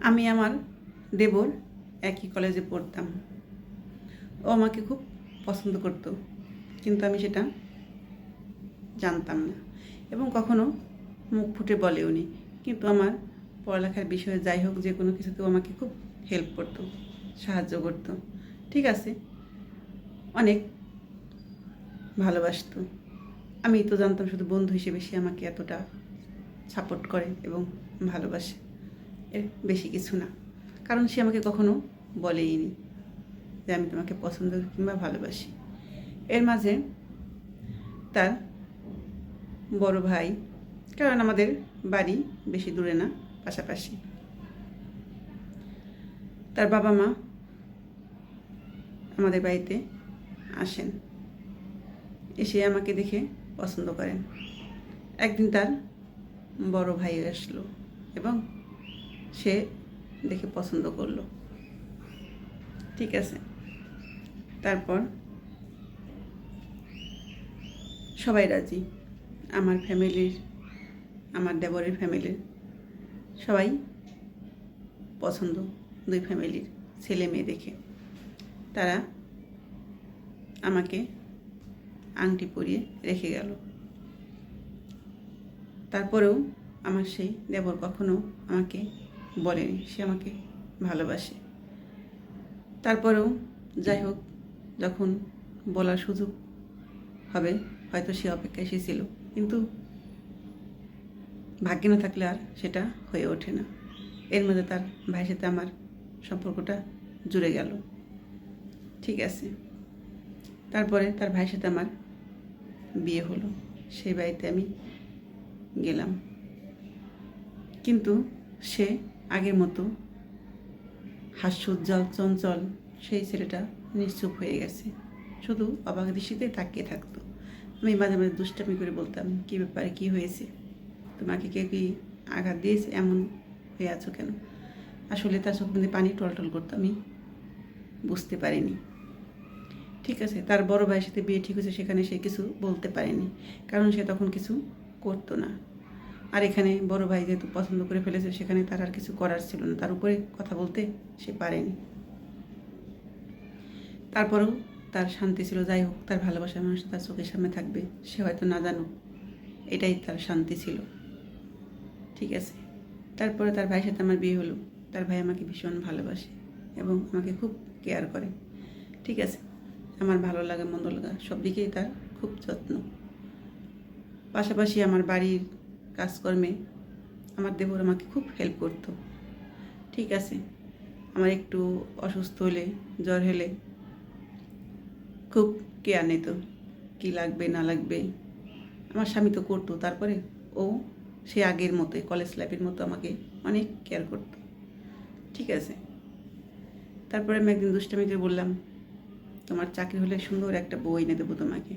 আমি আমার দেবর একই কলেজে পড়তাম। ও আমাকে খুব পছন্দ করতো, কিন্তু আমি সেটা জানতাম না এবং কখনো মুখ ফুটে বলেও নি। কিন্তু আমার পড়ালেখার বিষয়ে যাই হোক, যে কোনো কিছুতেও আমাকে খুব হেল্প করতো, সাহায্য করতো। ঠিক আছে, অনেক ভালোবাসতো। আমি তো জানতাম শুধু বন্ধু হিসেবে সে আমাকে এতটা সাপোর্ট করে এবং ভালোবাসে, এর বেশি কিছু না। কারণ সে আমাকে কখনো বলেইনি যে আমি তোমাকে পছন্দ কিংবা ভালোবাসি। এর মাঝে তার বড় ভাই, কারণ আমাদের বাড়ি বেশি দূরে না, পাশাপাশি, তার বাবা মা আমাদের বাড়িতে আসেন, এসে আমাকে দেখে পছন্দ করেন। একদিন তার বড় ভাই আসলো এবং সে দেখে পছন্দ করলো। ঠিক আছে, তারপর সবাই রাজি, আমার ফ্যামিলির, আমার দেবরের ফ্যামিলির সবাই পছন্দ, দুই ফ্যামিলির ছেলে মেয়ে দেখে তারা আমাকে আংটি পরিয়ে রেখে গেল। তারপরেও আমার সেই দেবর কখনো আমাকে বলেনি সে আমাকে ভালোবাসে। তারপরেও যাই হোক, যখন বলার সুযোগ হবে হয়তো সে অপেক্ষায় সে ছিল, কিন্তু ভাগ্যে না থাকলে আর সেটা হয়ে ওঠে না। এর মধ্যে তার ভাইয়ের সাথে আমার সম্পর্কটা জুড়ে গেল। ঠিক আছে, তারপরে তার ভাইয়ের সাথে আমার বিয়ে হলো, সেই বাড়িতে আমি গেলাম। কিন্তু সে আগের মতো হাস্যোজ্জ্বল চঞ্চল সেই ছেলেটা নিশ্চুপ হয়ে গেছে, শুধু অবাক দৃষ্টিতে তাকিয়ে থাকতো। আমি মাঝে মাঝে দুষ্টামি করে বলতাম, কী ব্যাপারে, কী হয়েছে, তোমাকে কেউ কি আঘাত দিয়েছে, এমন হয়ে আছো কেন? আসলে তার চোখ মধ্যে পানি টলটল করতো, আমি বুঝতে পারিনি। ঠিক আছে, তার বড় ভাইয়ের সাথে বিয়ে ঠিক হয়েছে, সেখানে সে কিছু বলতে পারেনি, কারণ সে তখন কিছু করতো না। আর এখানে বড় ভাই যেহেতু পছন্দ করে ফেলেছে, সেখানে তার আর কিছু করার ছিল না, তার উপরে কথা বলতে সে পারেনি। তারপরেও তার শান্তি ছিল, যাই হোক তার ভালোবাসার মানুষ তার চোখের সামনে থাকবে, সে হয়তো না জানুক, এটাই তার শান্তি ছিল। ঠিক আছে, তারপরে তার ভাইয়ের সাথে আমার বিয়ে হলো। তার ভাই আমাকে ভীষণ ভালোবাসে এবং আমাকে খুব কেয়ার করে। ঠিক আছে, আমার ভালো লাগা মন্দ লাগা সব দিকেই তার খুব যত্ন। পাশাপাশি আমার বাড়ির কাজকর্মে আমার দেবর আমাকে খুব হেল্প করতো। ঠিক আছে, আমার একটু অসুস্থ হলে, জ্বর হলে খুব কেয়ার নিত, কী লাগবে না লাগবে। আমার স্বামী তো করতো, তারপরে ও সে আগের মতোই কলেজ লাইফের মতো আমাকে অনেক কেয়ার করতো। ঠিক আছে, তারপরে আমি একদিন দুষ্টামি করে বললাম, তোমার চাকরি হলে সুন্দর একটা বউ এনে দেবো তোমাকে।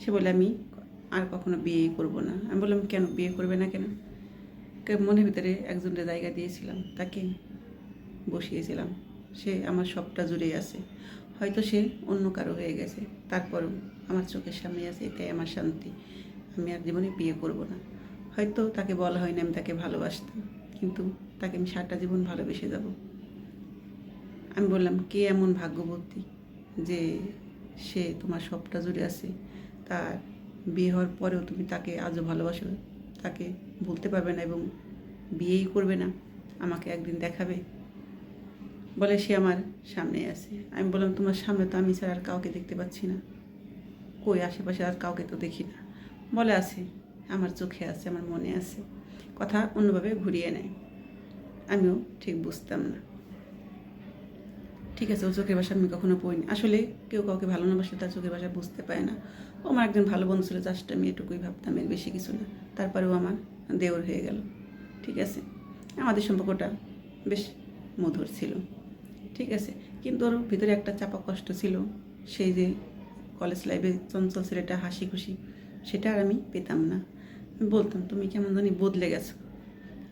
সে বলে, আমি আর কখনো বিয়ে করবো না। আমি বললাম, কেন বিয়ে করবে না কেন? মনের ভিতরে একজনের জায়গা দিয়েছিলাম, তাকে বসিয়েছিলাম, সে আমার সবটা জুড়ে আছে। হয়তো সে অন্য কারো হয়ে গেছে, তারপরেও আমার চোখের সামনে আছে, এটাই আমার শান্তি। আমি আর জীবনে বিয়ে করব না। হয়তো তাকে বলা হয়নি আমি তাকে ভালোবাসতাম, কিন্তু তাকে আমি সারাটা জীবন ভালোবেসে যাব। আমি বললাম, কে এমন ভাগ্যবতী যে সে তোমার সবটা জুড়ে আছে, তার বিয়ে হওয়ার পরেও তুমি তাকে আজও ভালোবাসো, তাকে ভুলতে পারবে না এবং বিয়েই করবে না, আমাকে একদিন দেখাবে? বলে সে আমার সামনে আছে। আমি বললাম, তোমার সামনে তো আমি ছাড়া আর কাউকে দেখতে পাচ্ছি না, কই আশেপাশে আর কাউকে তো দেখি না। বলে, আছে, আমার চোখে আছে, আমার মনে আছে। কথা অন্যভাবে ঘুরিয়ে নেয়, আমিও ঠিক বুঝতাম না। ঠিক আছে, ও চোখের ভাষা আমি কখনো পড়িনি। আসলে কেউ কাউকে ভালো না বাসলে তার চোখের ভাষা বুঝতে পারে না। ও আমার একজন ভালো বন্ধু ছিল, জাস্ট আমি এটুকুই ভাবতাম, এর বেশি কিছু না। তারপরেও আমার দেওর হয়ে গেল। ঠিক আছে, আমাদের সম্পর্কটা বেশ মধুর ছিল। ঠিক আছে, কিন্তু ওর ভিতরে একটা চাপা কষ্ট ছিল, সেই যে কলেজ লাইফে চঞ্চল ছেলেটা হাসি খুশি, সেটা আর আমি পেতাম না। আমি বলতাম, তুমি কেমন জানি বদলে গেছো,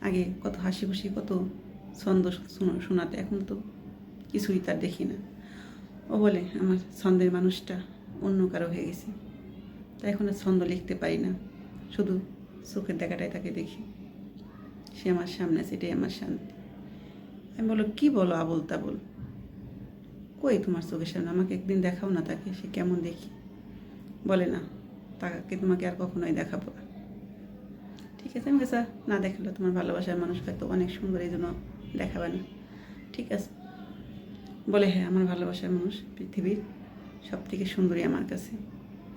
আগে কত হাসি খুশি, কত ছন্দ শোনাতে, এখন তো কিছুই তার দেখি না। ও বলে, আমার ছন্দের মানুষটা অন্য কারো হয়ে গেছে, তাই এখন আর ছন্দ লিখতে পারি না, শুধু চোখের দেখাটাই তাকে দেখি, সে আমার সামনে আছে, এটাই আমার শান্তি। আমি বললো, কী বলো আবোল তাবোল, কই তোমার চোখের সামনে, আমাকে একদিন দেখাও না তাকে, সে কেমন দেখি। বলে না, তাকে তোমাকে আর কখনোই দেখাবো না। ঠিক আছে, আমি কাছে না দেখালো তোমার ভালোবাসার মানুষ হয়তো অনেক সুন্দর, এই জন্য দেখাবে না। ঠিক আছে, বলে হ্যাঁ, আমার ভালোবাসার মানুষ পৃথিবীর সব থেকে সুন্দরী আমার কাছে,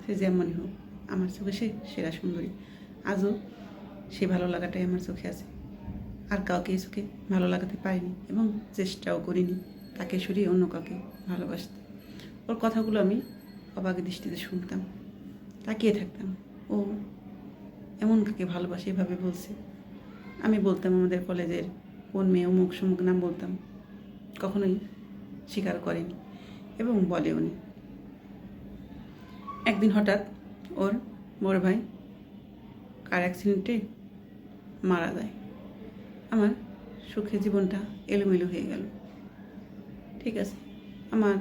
সে যেমনই হোক আমার চোখে সে সেরা সুন্দরী। আজও সে ভালো লাগাটাই আমার চোখে আছে, আর কাউকে এই চোখে ভালো লাগাতে পারিনি এবং চেষ্টাও করিনি তাকে সরিয়ে অন্য কাউকে ভালোবাসতে। ওর কথাগুলো আমি অবাক দৃষ্টিতে শুনতাম, তাকিয়ে থাকতাম, ও এমন কাকে ভালোবাসে এভাবে বলছে। আমি বলতাম আমাদের কলেজের কোন মেয়ে অমুক সমুক নাম বলতাম, কখনোই স্বীকার করেনি এবং বলেও নি। একদিন হঠাৎ ওর বড় ভাই কার অ্যাক্সিডেন্টে মারা যায়। আমার সুখের জীবনটা এলোমেলো হয়ে গেল। ঠিক আছে, আমার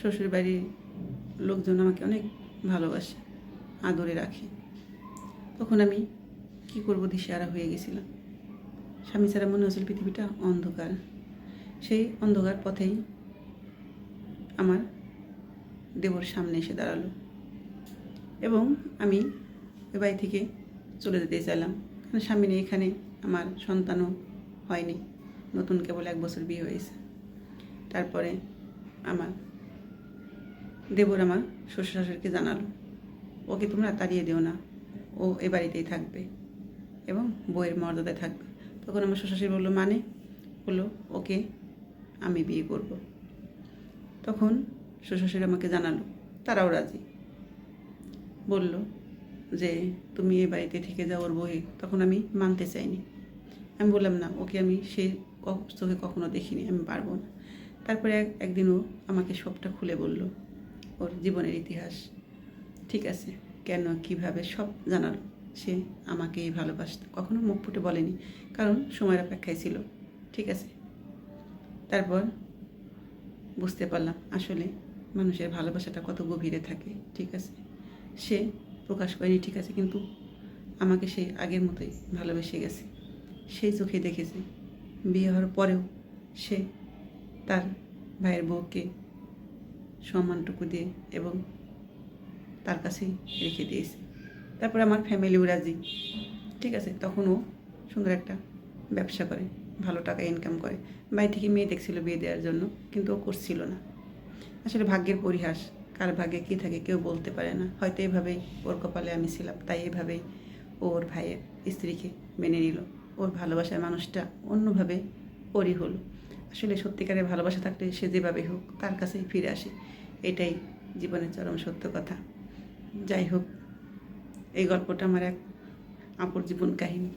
শ্বশুর বাড়ির লোকজন আমাকে অনেক ভালোবাসে, আদরে রাখে। তখন আমি কি করব দিশেহারা হয়ে গেছিলাম। স্বামী ছাড়া মনে হচ্ছিল পৃথিবীটা অন্ধকার। সেই অন্ধকার পথেই আমার দেবর সামনে এসে দাঁড়ালো এবং আমি ওই বাড়ি থেকে চলে যেতে চাইলাম, কারণ স্বামী নেই এখানে, আমার সন্তানও হয়নি, নতুন কেবল 1 বছর বিয়ে হয়েছে। তারপরে আমার দেবর আমার শ্বশুর শাশুড়িকে জানালো, ওকে তোমরা তাড়িয়ে দিও না, ও এ বাড়িতেই থাকবে এবং বউয়ের মর্যাদায় থাকবে। তখন আমার শ্বশুর শাশুড়ি বললো, মানে? বললো, ওকে আমি বিয়ে করব। তখন শ্বশুর শাশুড়ি আমাকে জানালো তারাও রাজি, বলল যে তুমি এই বাড়িতে থেকে যাও ওর বউয়ে। তখন আমি মানতে চাইনি, আমি বললাম না, ওকে আমি সেই চোখে কখনো দেখিনি, আমি পারবো না। তারপরে একদিন ও আমাকে সবটা খুলে বলল, ওর জীবনের ইতিহাস। ঠিক আছে, কেন কিভাবে সব জানালো। সে আমাকেই ভালোবাসত, কখনো মুখ ফুটে বলেনি, কারণ সময়ের অপেক্ষায় ছিল। ঠিক আছে, তারপর বুঝতে পারলাম আসলে মানুষের ভালোবাসাটা কত গভীরে থাকে। ঠিক আছে, সে প্রকাশ করেনি, ঠিক আছে, কিন্তু আমাকে সে আগের মতোই ভালোবেসে গেছে। সেই চোখে দেখেছে, বিয়ে হওয়ার পরেও সে তার ভাইয়ের বউকে সম্মানটুকু দিয়ে এবং তার কাছেই রেখে দিয়েছে। তারপরে আমার ফ্যামিলিও রাজি। ঠিক আছে, তখনও সুন্দর একটা ব্যবসা করে, ভালো টাকা ইনকাম করে। বাড়ি থেকে মেয়ে দেখছিল বিয়ে দেওয়ার জন্য, কিন্তু ও করছিল না। আসলে ভাগ্যের পরিহাস, কার ভাগ্যে কী থাকে কেউ বলতে পারে না। হয়তো এভাবেই ওর কপালে আমি ছিলাম, তাই এভাবেই ওর ভাইয়ের স্ত্রীকে মেনে নিল। ওর ভালোবাসার মানুষটা অন্যভাবে ওরই হলো। আসলে সত্যিকারের ভালোবাসা থাকলে সে যেভাবে হোক তার কাছেই ফিরে আসে, এটাই জীবনের চরম সত্য কথা। যাই হোক, এই গল্পটা আমার এক আপুর জীবন কাহিনী।